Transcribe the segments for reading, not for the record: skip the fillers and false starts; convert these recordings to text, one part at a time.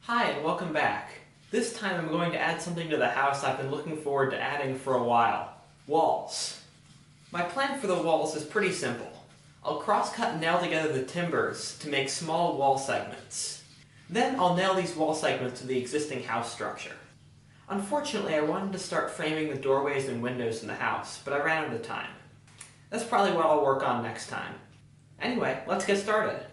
Hi and welcome back. This time I'm going to add something to the house I've been looking forward to adding for a while. Walls. My plan for the walls is pretty simple. I'll cross-cut and nail together the timbers to make small wall segments. Then I'll nail these wall segments to the existing house structure. Unfortunately, I wanted to start framing the doorways and windows in the house, but I ran out of time. That's probably what I'll work on next time. Anyway, let's get started.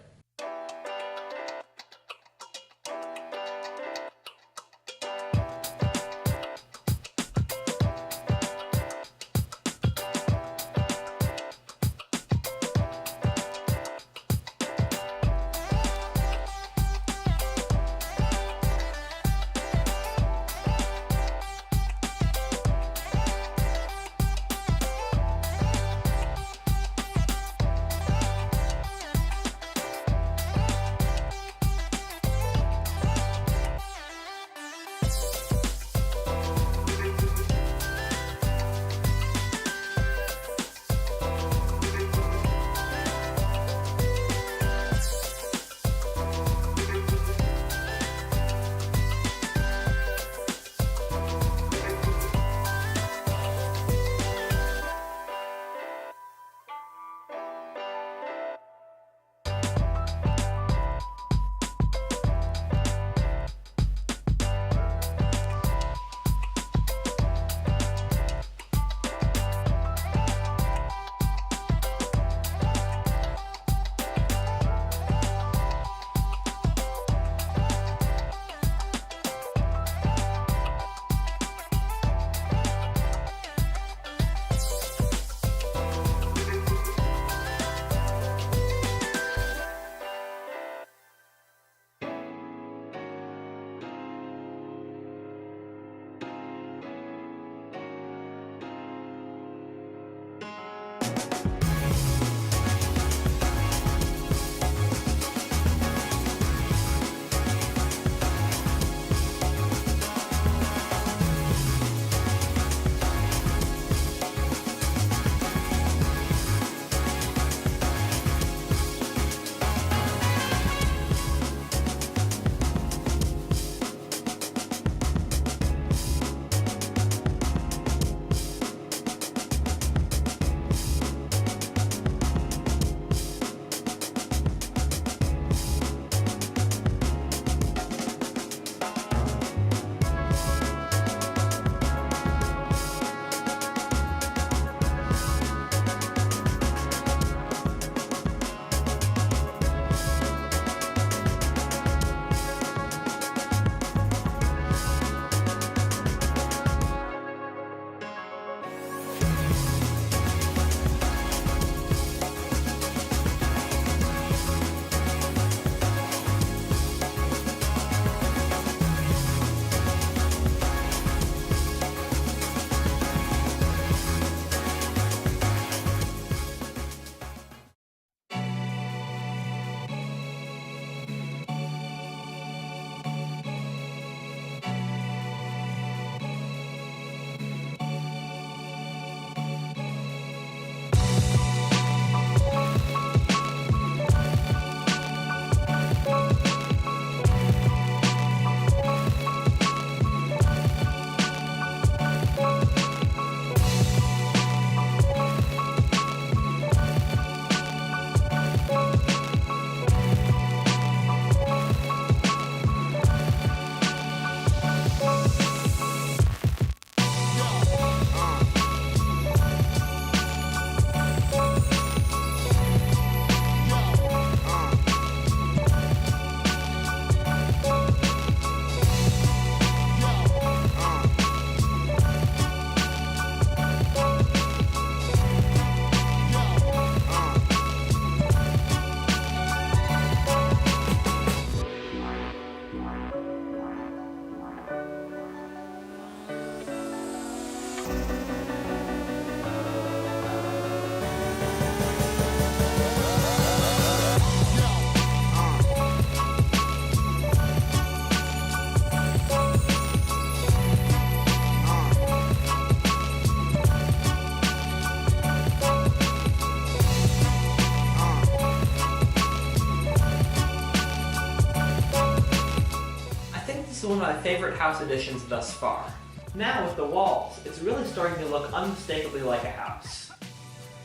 is one of my favorite house additions thus far. Now with the walls, it's really starting to look unmistakably like a house.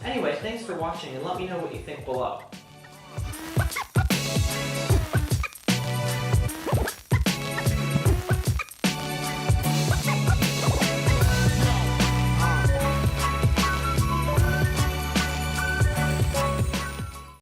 Anyway, thanks for watching and let me know what you think below.